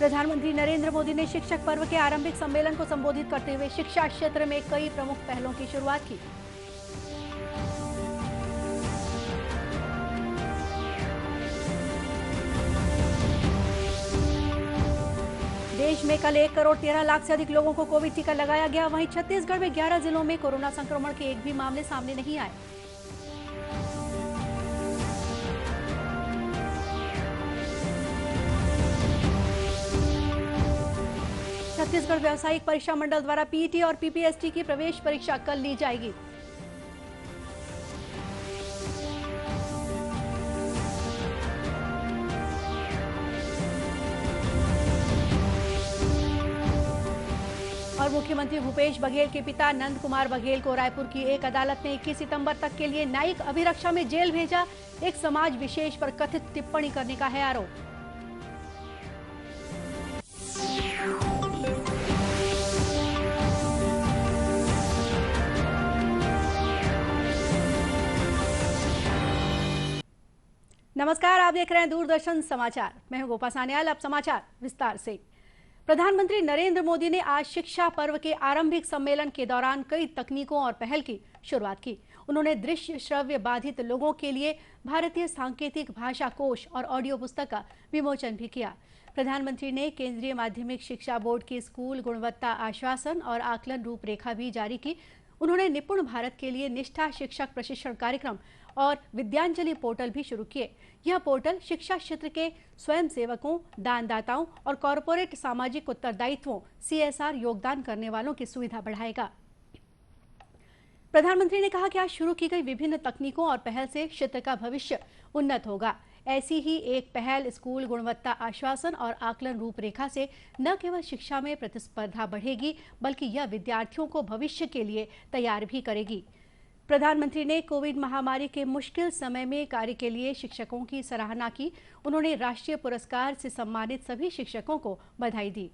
प्रधानमंत्री नरेंद्र मोदी ने शिक्षक पर्व के आरंभिक सम्मेलन को संबोधित करते हुए शिक्षा क्षेत्र में कई प्रमुख पहलों की शुरुआत की। देश में कल 1 करोड़ 13 लाख से अधिक लोगों को कोविड टीका लगाया गया। वहीं छत्तीसगढ़ में 11 जिलों में कोरोना संक्रमण के एक भी मामले सामने नहीं आए। छत्तीसगढ़ व्यावसायिक परीक्षा मंडल द्वारा पीईटी और पीपीएसटी की प्रवेश परीक्षा कल ली जाएगी। और मुख्यमंत्री भूपेश बघेल के पिता नंद कुमार बघेल को रायपुर की एक अदालत ने 21 सितंबर तक के लिए न्यायिक अभिरक्षा में जेल भेजा। एक समाज विशेष पर कथित टिप्पणी करने का है आरोप। नमस्कार, आप देख रहे हैं दूरदर्शन समाचार। मैं हूं गोपा सान्याल। अब समाचार विस्तार से। प्रधानमंत्री नरेंद्र मोदी ने आज शिक्षा पर्व के आरंभिक सम्मेलन के दौरान कई तकनीकों और पहल की शुरुआत की। उन्होंने दृश्य श्रव्य बाधित लोगों के लिए भारतीय सांकेतिक भाषा कोश और ऑडियो पुस्तक का विमोचन भी किया। प्रधानमंत्री ने केंद्रीय माध्यमिक शिक्षा बोर्ड की स्कूल गुणवत्ता आश्वासन और आकलन रूपरेखा भी जारी की। उन्होंने निपुण भारत के लिए निष्ठा शिक्षक प्रशिक्षण कार्यक्रम और विद्यांजलि पोर्टल भी शुरू किए। यह पोर्टल शिक्षा क्षेत्र के स्वयंसेवकों, दानदाताओं और कॉरपोरेट सामाजिक उत्तरदायित्वों (CSR) योगदान करने वालों की सुविधा बढ़ाएगा। प्रधानमंत्री ने कहा कि आज शुरू की गई विभिन्न तकनीकों और पहल से क्षेत्र का भविष्य उन्नत होगा। ऐसी ही एक पहल स्कूल गुणवत्ता आश्वासन और आकलन रूपरेखा से न केवल शिक्षा में प्रतिस्पर्धा बढ़ेगी, बल्कि यह विद्यार्थियों को भविष्य के लिए तैयार भी करेगी। प्रधानमंत्री ने कोविड महामारी के मुश्किल समय में कार्य के लिए शिक्षकों की सराहना की। उन्होंने राष्ट्रीय पुरस्कार से सम्मानित सभी शिक्षकों को बधाई दी।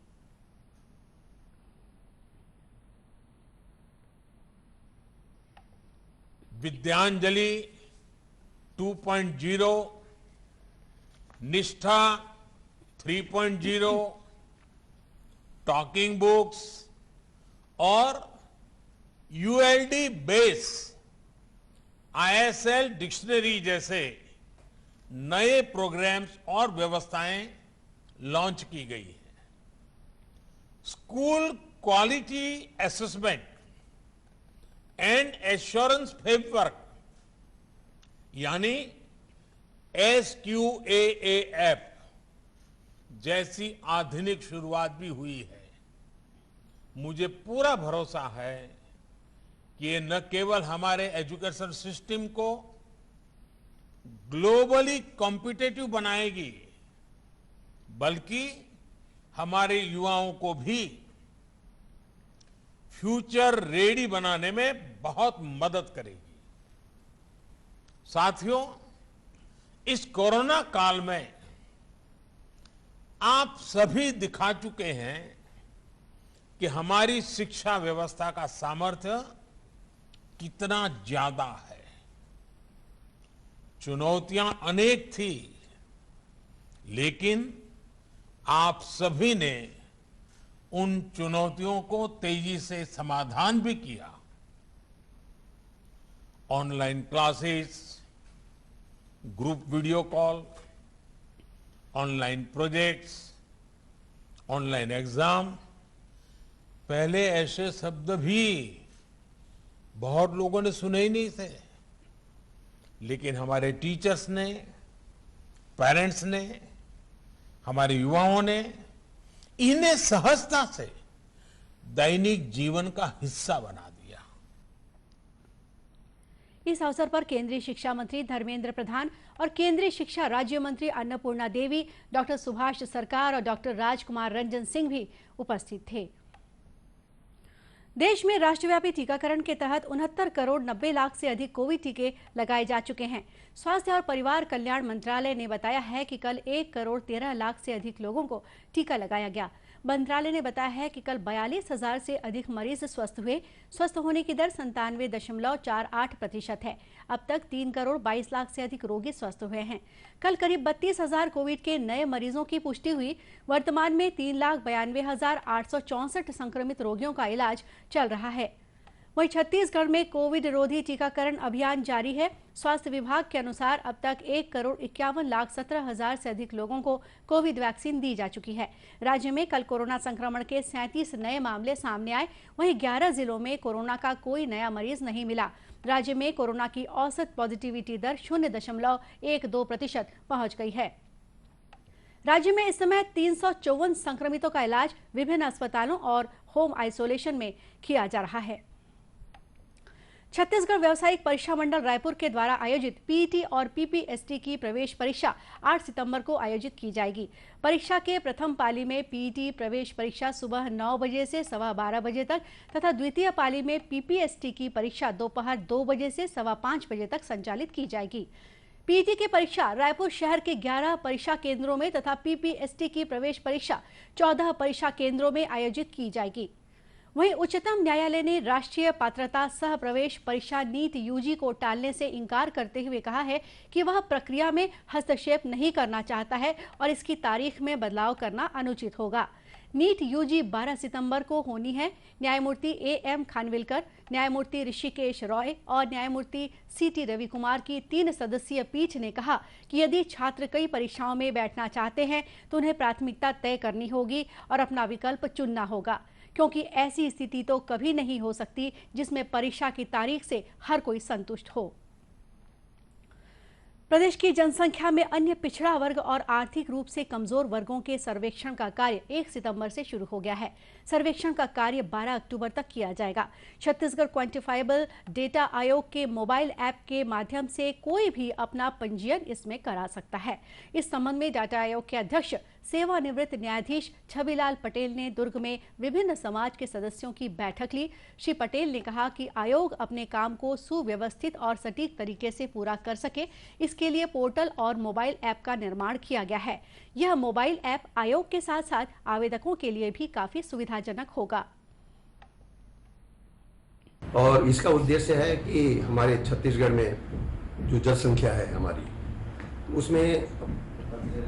विद्यांजलि 2.0, निष्ठा 3.0, टॉकिंग बुक्स और ULD बेस ISL डिक्शनरी जैसे नए प्रोग्राम्स और व्यवस्थाएं लॉन्च की गई है। School quality assessment and assurance framework यानी SQAAF जैसी आधुनिक शुरुआत भी हुई है। मुझे पूरा भरोसा है कि ये न केवल हमारे एजुकेशन सिस्टम को ग्लोबली कॉम्पिटिटिव बनाएगी, बल्कि हमारे युवाओं को भी फ्यूचर रेडी बनाने में बहुत मदद करेगी। साथियों, इस कोरोना काल में आप सभी दिखा चुके हैं कि हमारी शिक्षा व्यवस्था का सामर्थ्य कितना ज्यादा है। चुनौतियां अनेक थी, लेकिन आप सभी ने उन चुनौतियों को तेजी से समाधान भी किया। Online classes, group video call, online projects, online exam. पहले ऐसे शब्द भी बहुत लोगों ने सुने ही नहीं थे, लेकिन हमारे टीचर्स ने, पेरेंट्स ने, हमारे युवाओं ने इन्हें सहजता से दैनिक जीवन का हिस्सा बना दिया। इस अवसर पर केंद्रीय शिक्षा मंत्री धर्मेंद्र प्रधान और केंद्रीय शिक्षा राज्य मंत्री अन्नपूर्णा देवी, डॉक्टर सुभाष सरकार और डॉक्टर राजकुमार रंजन सिंह भी उपस्थित थे। देश में राष्ट्रव्यापी टीकाकरण के तहत 69 करोड़ 90 लाख से अधिक कोविड टीके लगाए जा चुके हैं। स्वास्थ्य और परिवार कल्याण मंत्रालय ने बताया है कि कल 1 करोड़ 13 लाख से अधिक लोगों को टीका लगाया गया। मंत्रालय ने बताया है कि कल 42,000 से अधिक मरीज स्वस्थ हुए। स्वस्थ होने की दर 97.48% है। अब तक 3 करोड़ 22 लाख से अधिक रोगी स्वस्थ हुए हैं। कल करीब 32,000 कोविड के नए मरीजों की पुष्टि हुई। वर्तमान में 3,92,864 संक्रमित रोगियों का इलाज चल रहा है। वहीं छत्तीसगढ़ में कोविड रोधी टीकाकरण अभियान जारी है। स्वास्थ्य विभाग के अनुसार अब तक 1,51,17,000 से अधिक लोगों को कोविड वैक्सीन दी जा चुकी है। राज्य में कल कोरोना संक्रमण के 37 नए मामले सामने आए। वहीं 11 जिलों में कोरोना का कोई नया मरीज नहीं मिला। राज्य में कोरोना की औसत पॉजिटिविटी दर 0.12% पहुंच गई है। राज्य में इस समय 354 संक्रमितों का इलाज विभिन्न अस्पतालों और होम आइसोलेशन में किया जा रहा है। छत्तीसगढ़ व्यावसायिक परीक्षा मंडल रायपुर के द्वारा आयोजित पीईटी और पीपीएसटी की प्रवेश परीक्षा 8 सितंबर को आयोजित की जाएगी। परीक्षा के प्रथम पाली में पीईटी प्रवेश परीक्षा सुबह 9 बजे से 12:15 बजे तक तथा द्वितीय पाली में पीपीएसटी की परीक्षा दोपहर 2 बजे से 5:15 बजे तक संचालित की जाएगी। पीईटी की परीक्षा रायपुर शहर के 11 परीक्षा केंद्रों में तथा पीपीएसटी की प्रवेश परीक्षा 14 परीक्षा केंद्रों में आयोजित की जाएगी। वहीं उच्चतम न्यायालय ने राष्ट्रीय पात्रता सह प्रवेश परीक्षा नीट यूजी को टालने से इनकार करते हुए कहा है कि वह प्रक्रिया में हस्तक्षेप नहीं करना चाहता है और इसकी तारीख में बदलाव करना अनुचित होगा। नीट यूजी 12 सितंबर को होनी है। न्यायमूर्ति एएम खानविलकर, न्यायमूर्ति ऋषिकेश रॉय और न्यायमूर्ति सीटी रविकुमार की 3 सदस्यीय पीठ ने कहा कि यदि छात्र कई परीक्षाओं में बैठना चाहते हैं तो उन्हें प्राथमिकता तय करनी होगी और अपना विकल्प चुनना होगा, क्योंकि ऐसी स्थिति तो कभी नहीं हो सकती जिसमें परीक्षा की तारीख से हर कोई संतुष्ट हो। प्रदेश की जनसंख्या में अन्य पिछड़ा वर्ग और आर्थिक रूप से कमजोर वर्गों के सर्वेक्षण का कार्य 1 सितंबर से शुरू हो गया है। सर्वेक्षण का कार्य 12 अक्टूबर तक किया जाएगा। छत्तीसगढ़ क्वांटिफाइबल डेटा आयोग के मोबाइल ऐप के माध्यम से कोई भी अपना पंजीयन इसमें करा सकता है। इस संबंध में डाटा आयोग के अध्यक्ष सेवानिवृत्त न्यायाधीश छबिलाल पटेल ने दुर्ग में विभिन्न समाज के सदस्यों की बैठक ली। श्री पटेल ने कहा कि आयोग अपने काम को सुव्यवस्थित और सटीक तरीके से पूरा कर सके, इसके लिए पोर्टल और मोबाइल ऐप का निर्माण किया गया है। यह मोबाइल ऐप आयोग के साथ साथ आवेदकों के लिए भी काफी सुविधाजनक होगा। और इसका उद्देश्य है कि हमारे छत्तीसगढ़ में जो जनसंख्या है हमारी, उसमें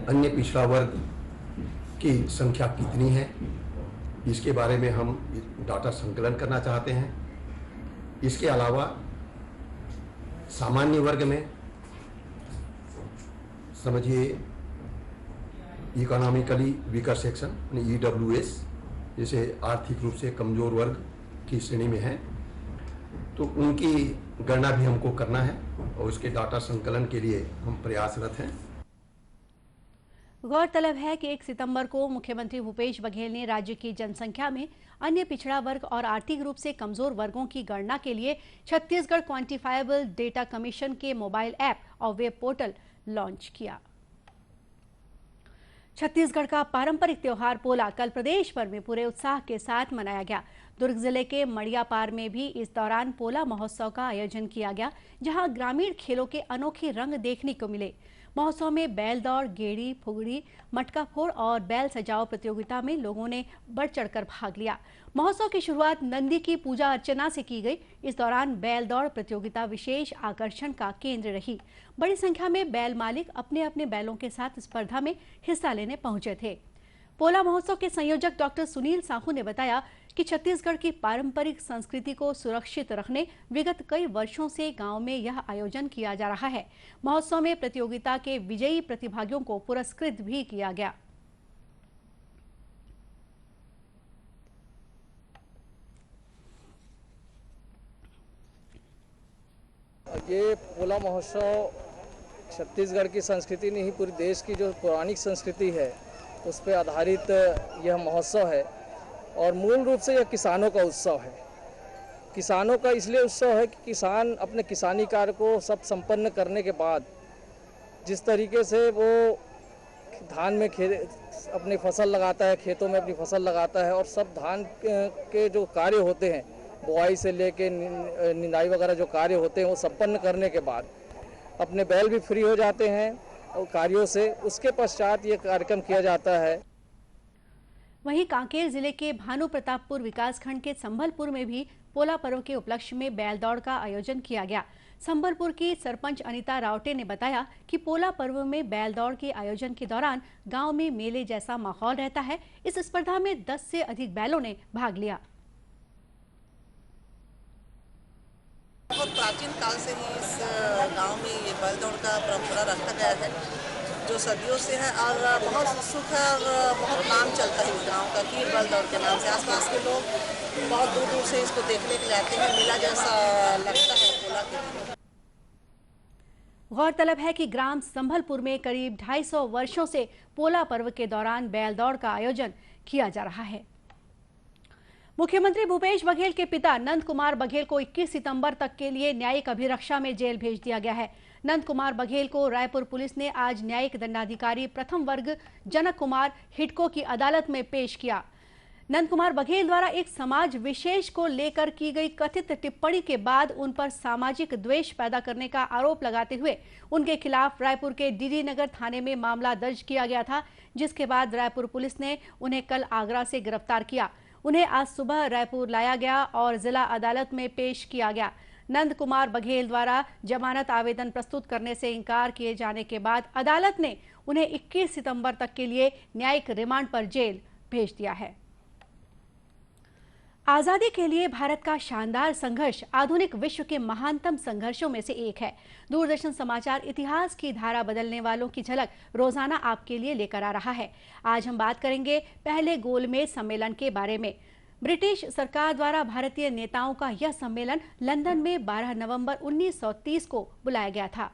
अन्य पिछड़ा वर्ग की संख्या कितनी है, इसके बारे में हम डाटा संकलन करना चाहते हैं। इसके अलावा सामान्य वर्ग में समझिए इकोनॉमिकली वीकर सेक्शन EWS, जैसे आर्थिक रूप से कमजोर वर्ग की श्रेणी में है, तो उनकी गणना भी हमको करना है और उसके डाटा संकलन के लिए हम प्रयासरत हैं। गौरतलब है कि 1 सितंबर को मुख्यमंत्री भूपेश बघेल ने राज्य की जनसंख्या में अन्य पिछड़ा वर्ग और आर्थिक रूप से कमजोर वर्गों की गणना के लिए छत्तीसगढ़ क्वांटिफाइबल डेटा कमीशन के मोबाइल ऐप और वेब पोर्टल लॉन्च किया। छत्तीसगढ़ का पारंपरिक त्योहार पोला कल प्रदेश भर में पूरे उत्साह के साथ मनाया गया। दुर्ग जिले के मड़ियापार में भी इस दौरान पोला महोत्सव का आयोजन किया गया, जहां ग्रामीण खेलों के अनोखे रंग देखने को मिले। महोत्सव में बैल दौड़, गेड़ी, फुगड़ी, मटका फोड़ और बैल सजाओ प्रतियोगिता में लोगों ने बढ़ चढ़कर भाग लिया। महोत्सव की शुरुआत नंदी की पूजा अर्चना से की गई। इस दौरान बैल दौड़ प्रतियोगिता विशेष आकर्षण का केंद्र रही। बड़ी संख्या में बैल मालिक अपने अपने बैलों के साथ स्पर्धा में हिस्सा लेने पहुंचे थे। पोला महोत्सव के संयोजक डॉक्टर सुनील साहू ने बताया कि छत्तीसगढ़ की पारंपरिक संस्कृति को सुरक्षित रखने विगत कई वर्षों से गांव में यह आयोजन किया जा रहा है। महोत्सव में प्रतियोगिता के विजयी प्रतिभागियों को पुरस्कृत भी किया गया। ये पोला महोत्सव छत्तीसगढ़ की संस्कृति नहीं, पूरे देश की जो पौराणिक संस्कृति है उस पर आधारित यह महोत्सव है और मूल रूप से यह किसानों का उत्सव है। किसानों का इसलिए उत्सव है कि किसान अपने किसानी कार्य को सब संपन्न करने के बाद जिस तरीके से वो धान में अपनी फसल लगाता है, खेतों में अपनी फसल लगाता है और सब धान के जो कार्य होते हैं, बुआई से लेके निंदाई वगैरह जो कार्य होते हैं, वो संपन्न करने के बाद अपने बैल भी फ्री हो जाते हैं और कार्यों से। उसके पश्चात ये कार्यक्रम किया जाता है। वहीं कांकेर जिले के भानु प्रतापपुर विकासखंड के संभलपुर में भी पोला पर्व के उपलक्ष्य में बैल दौड़ का आयोजन किया गया। संभलपुर की सरपंच अनीता रावटे ने बताया कि पोला पर्व में बैल दौड़ के आयोजन के दौरान गांव में मेले जैसा माहौल रहता है। इस स्पर्धा में 10 से अधिक बैलों ने भाग लिया। बहुत प्राचीन काल से ही इस गांव में ये बैल दौड़ का परंपरा रखा गया है, जो सदियों से है और बहुत उत्सुक है और बहुत नाम चलता है इस गांव का कीर बैल दौड़ के नाम से। आसपास के लोग बहुत दूर दूर से इसको देखने के लिए आते हैं। मेला जैसा लगता है पोला के दिन। गौरतलब है कि ग्राम संभलपुर में करीब 250 वर्षों से पोला पर्व के दौरान बैल दौड़ का आयोजन किया जा रहा है। मुख्यमंत्री भूपेश बघेल के पिता नंद कुमार बघेल को 21 सितंबर तक के लिए न्यायिक अभिरक्षा में जेल भेज दिया गया है। नंद कुमार बघेल को रायपुर पुलिस ने आज न्यायिक दंडाधिकारी प्रथम वर्ग जनक कुमार हिडको की अदालत में पेश किया। नंद कुमार बघेल द्वारा एक समाज विशेष को लेकर की गई कथित टिप्पणी के बाद उन पर सामाजिक द्वेष पैदा करने का आरोप लगाते हुए उनके खिलाफ रायपुर के डीडी नगर थाने में मामला दर्ज किया गया था, जिसके बाद रायपुर पुलिस ने उन्हें कल आगरा से गिरफ्तार किया। उन्हें आज सुबह रायपुर लाया गया और जिला अदालत में पेश किया गया। नंद कुमार बघेल द्वारा जमानत आवेदन प्रस्तुत करने से इनकार किए जाने के बाद अदालत ने उन्हें 21 सितंबर तक के लिए न्यायिक रिमांड पर जेल भेज दिया है। आजादी के लिए भारत का शानदार संघर्ष आधुनिक विश्व के महानतम संघर्षों में से एक है। दूरदर्शन समाचार इतिहास की धारा बदलने वालों की झलक रोजाना आपके लिए लेकर आ रहा है। आज हम बात करेंगे पहले गोलमेज सम्मेलन के बारे में। ब्रिटिश सरकार द्वारा भारतीय नेताओं का यह सम्मेलन लंदन में 12 नवंबर 1930 को बुलाया गया था।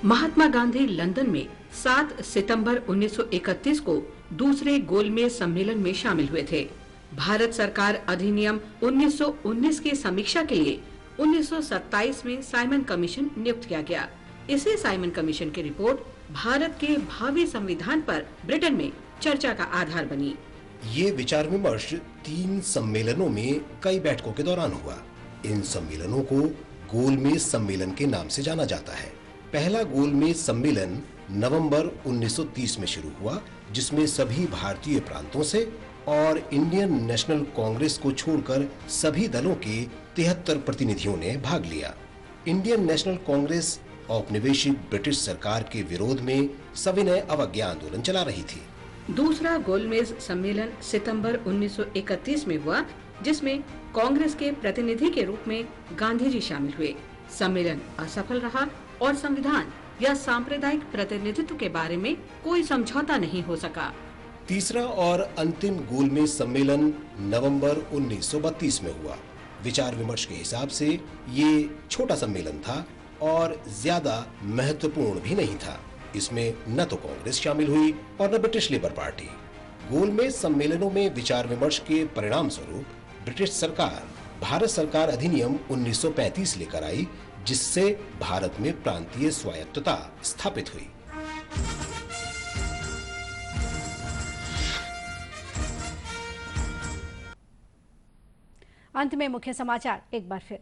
महात्मा गांधी लंदन में 7 सितंबर 1931 को दूसरे गोलमेज सम्मेलन में शामिल हुए थे। भारत सरकार अधिनियम 1919 की समीक्षा के लिए 1927 में साइमन कमीशन नियुक्त किया गया। इसी साइमन कमीशन की रिपोर्ट भारत के भावी संविधान पर ब्रिटेन में चर्चा का आधार बनी। ये विचार विमर्श 3 सम्मेलनों में कई बैठकों के दौरान हुआ। इन सम्मेलनों को गोलमेज सम्मेलन के नाम से जाना जाता है। पहला गोलमेज सम्मेलन नवंबर 1930 में शुरू हुआ, जिसमें सभी भारतीय प्रांतों से और इंडियन नेशनल कांग्रेस को छोड़कर सभी दलों के 73 प्रतिनिधियों ने भाग लिया। इंडियन नेशनल कांग्रेस औपनिवेशिक ब्रिटिश सरकार के विरोध में सविनय अवज्ञा आंदोलन चला रही थी। दूसरा गोलमेज सम्मेलन सितंबर 1931 में हुआ, जिसमें कांग्रेस के प्रतिनिधि के रूप में गांधी जी शामिल हुए। सम्मेलन असफल रहा और संविधान या सांप्रदायिक प्रतिनिधित्व के बारे में कोई समझौता नहीं हो सका। तीसरा और अंतिम गोलमेज सम्मेलन नवंबर 1932 में हुआ। विचार विमर्श के हिसाब से ये छोटा सम्मेलन था और ज्यादा महत्वपूर्ण भी नहीं था। इसमें न तो कांग्रेस शामिल हुई और न ब्रिटिश लेबर पार्टी। गोलमेज सम्मेलनों में विचार विमर्श के परिणाम स्वरूप ब्रिटिश सरकार भारत सरकार अधिनियम 1935 लेकर आई, जिससे भारत में प्रांतीय स्वायत्तता स्थापित हुई। अंत में मुख्य समाचार एक बार फिर।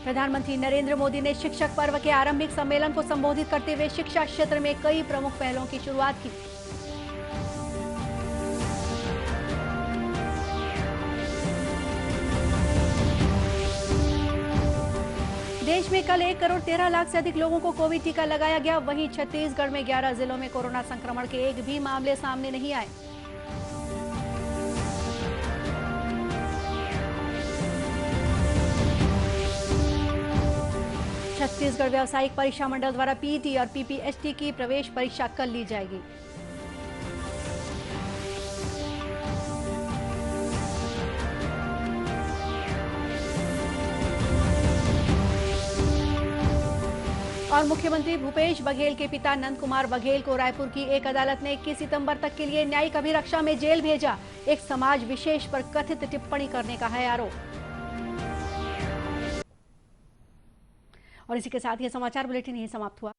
प्रधानमंत्री नरेंद्र मोदी ने शिक्षक पर्व के आरंभिक सम्मेलन को संबोधित करते हुए शिक्षा क्षेत्र में कई प्रमुख पहलों की शुरुआत की। देश में कल 1 करोड़ 13 लाख से अधिक लोगों को कोविड टीका लगाया गया। वहीं छत्तीसगढ़ में 11 जिलों में कोरोना संक्रमण के एक भी मामले सामने नहीं आए। छत्तीसगढ़ व्यावसायिक परीक्षा मंडल द्वारा पीईटी और पीपीएचटी की प्रवेश परीक्षा कल ली जाएगी। और मुख्यमंत्री भूपेश बघेल के पिता नंद कुमार बघेल को रायपुर की एक अदालत ने 21 सितंबर तक के लिए न्यायिक अभिरक्षा में जेल भेजा। एक समाज विशेष पर कथित टिप्पणी करने का है आरोप। और इसी के साथ ये समाचार बुलेटिन यहीं समाप्त हुआ।